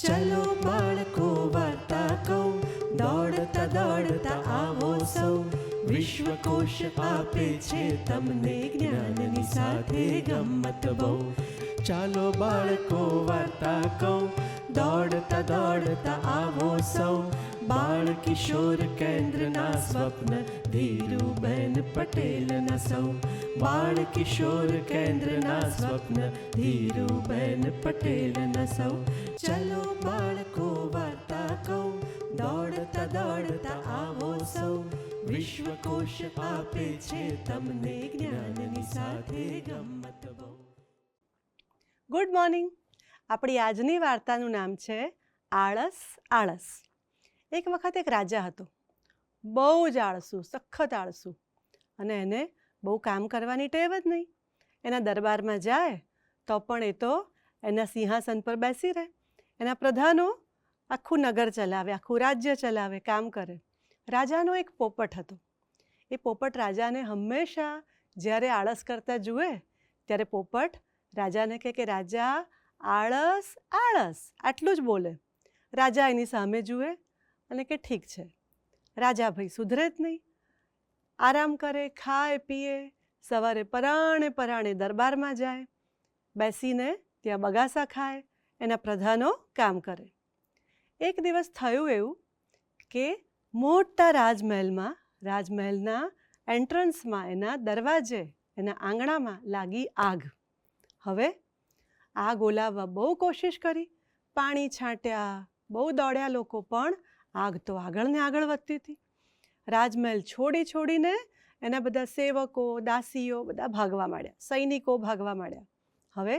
ચલો બાળકો વાર્તા કહું, દોડતા દોડતા આવો સૌ. વિશ્વકોશ આપે છે તમને જ્ઞાનની સાથે ગમ્મત બહુ. ચાલો બાળકો વાર્તા કહું, દોડતા દોડતા આવો સૌ. બાળ કિશોર કેન્દ્રના સ્વપ્ન ધીરુબેન પટેલના સૌ. બાળ કિશોર કેન્દ્રના સ્વપ્ન ધીરુબેન પટેલના સૌ. ચલો બાળકો વાર્તા કહું, દોડતા દોડતા આવો સૌ. વિશ્વકોશ આપે છે તમને જ્ઞાનની સાથે ગમ્મત બહુ. Good morning. આપણી આજની વાર્તાનું નામ છે આળસ આળસ. એક વખત એક રાજા હતો, બહુ જ આળસુ, સખત આળસુ, અને એને બહુ કામ કરવાની ટેવ જ નહીં. એના દરબારમાં જાય તો પણ એ તો એના સિંહાસન પર બેસી રહે. એના પ્રધાનો આખું નગર ચલાવે, આખું રાજ્ય ચલાવે, કામ કરે. રાજાનો એક પોપટ હતો. એ પોપટ રાજાને હંમેશા જ્યારે આળસ કરતા જુએ ત્યારે પોપટ રાજાને કહે કે રાજા આળસ આળસ, આટલું જ બોલે. રાજા એની સામે જુએ અને કે ઠીક છે. રાજા ભાઈ સુધરે જ નહીં, આરામ કરે, ખાય પીએ, સવારે પરાણે પરાણે દરબારમાં જાય, બેસીને ત્યાં બગાસા ખાય, એના પ્રધાનો કામ કરે. એક દિવસ થયું એવું કે મોટા રાજમહેલના એન્ટ્રન્સમાં, એના દરવાજે, એના આંગણામાં લાગી આગ. હવે આગ ઓલાવવા બહુ કોશિશ કરી, પાણી છાંટ્યા, બહુ દોડ્યા લોકો, પણ આગ તો આગળ ને આગળ વધતી હતી. રાજમહેલ છોડીને એના બધા સેવકો, દાસીઓ બધા ભાગવા માંડ્યા, સૈનિકો ભાગવા માંડ્યા. હવે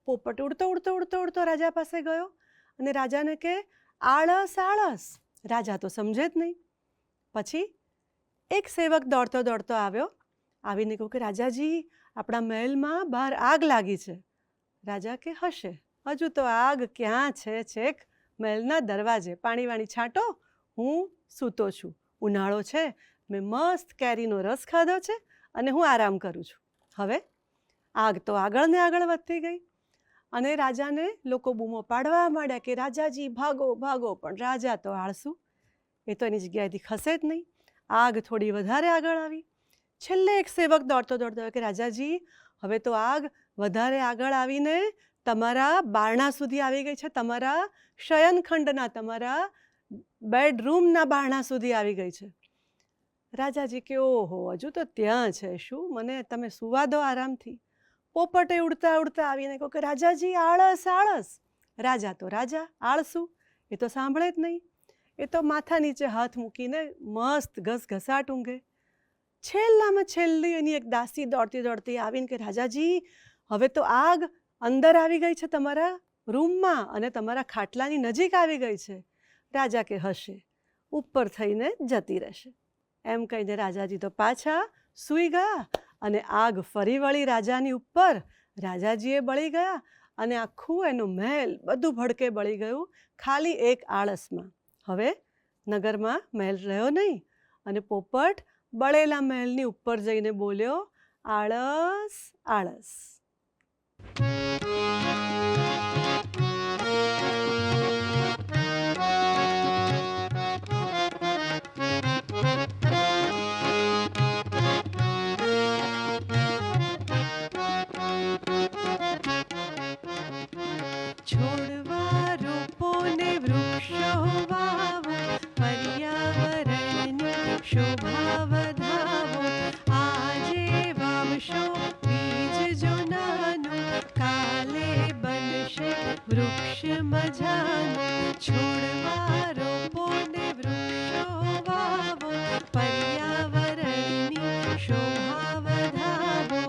પોપટ ઉડતો રાજા પાસે ગયો અને રાજાને કે આળસ આળસ. રાજા તો સમજે જ નહીં. પછી એક સેવક દોડતો આવ્યો, આવીને કહ્યું કે રાજાજી, આપણા મહેલમાં બહાર આગ લાગી છે. રાજા કે હશે, હજુ તો આગ ક્યાં છે, છેક મહેલના દરવાજે. પાણી વાણી છાંટો, હું સૂતો છું, ઉનાળો છે, મેં મસ્ત કેરીનો રસ ખાધો છે અને હું આરામ કરું છું. હવે આગ તો આગળ ને આગળ વધતી ગઈ અને રાજાને લોકો બૂમો પાડવા માંડ્યા કે રાજાજી ભાગો ભાગો. પણ રાજા તો આળસુ, એ તો એની જગ્યાએથી ખસે જ નહીં. આગ થોડી વધારે આગળ આવી. છેલ્લે એક સેવક દોડતો કે રાજાજી, હવે તો આગ વધારે આગળ આવીને તમારા બારણા સુધી આવી ગઈ છે, તમારા શયનખંડના, તમારા બેડરૂમના બારણા સુધી આવી ગઈ છે. રાજાજી કે ઓહો, હજુ તો ત્યાં છે, શું મને તમે સુવા દો આરામથી. પોપટે ઉડતા આવીને કહ્યું કે રાજાજી આળસ આળસ. રાજા તો રાજા, આળસુ, એ તો સાંભળે જ નહીં. એ તો માથા નીચે હાથ મૂકીને મસ્ત ઘસઘસાટ ઊંઘે. છેલ્લામાં છેલ્લી એની એક દાસી દોડતી આવીને કે રાજાજી, હવે તો આગ અંદર આવી ગઈ છે તમારા રૂમમાં અને તમારા ખાટલાની નજીક આવી ગઈ છે. રાજા કે હશે, ઉપર થઈને જતી રહેશે. એમ કહીને રાજાજી તો પાછા સૂઈ ગયા અને આગ ફરી વળી રાજાની ઉપર. રાજાજીએ બળી ગયા અને આખું એનું મહેલ બધું ભડકે બળી ગયું, ખાલી એક આળસમાં. હવે નગરમાં મહેલ રહ્યો નહીં અને પોપટ બળેલા મહેલની ઉપર જઈને બોલ્યો આળસ આળસ. છોડવા રોપો ને વૃક્ષો વાવો, પર્યાવરણની શોભા વધાવો. આજે વાવશો બીજ જો નાનું, કાલે બનશે વૃક્ષ મજાનું. છોડવા રોપો ને વૃક્ષો વાવો, પર્યાવરણની શોભા વધાવો.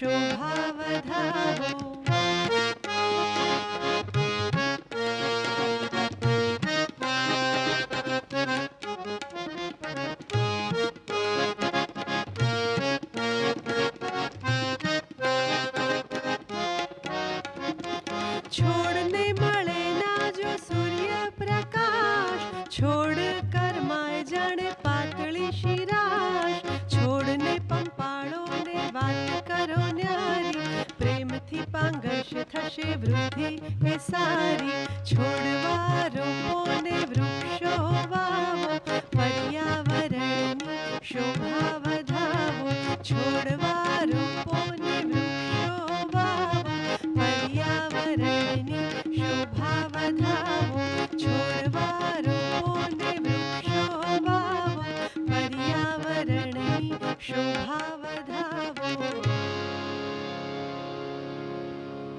શોભા વધાવો. છોડને મળે ના જો સૂર્યપ્રકાશ, છોડ કરમાય જાણે પાતળી શિરાશ. છોડને પંપાળો ને વાત કરો ન્યારી, પ્રેમથી પાંગર્ષ થશે વૃદ્ધિ એ સારી. છોડવા રોપો ને વૃક્ષો વાવો,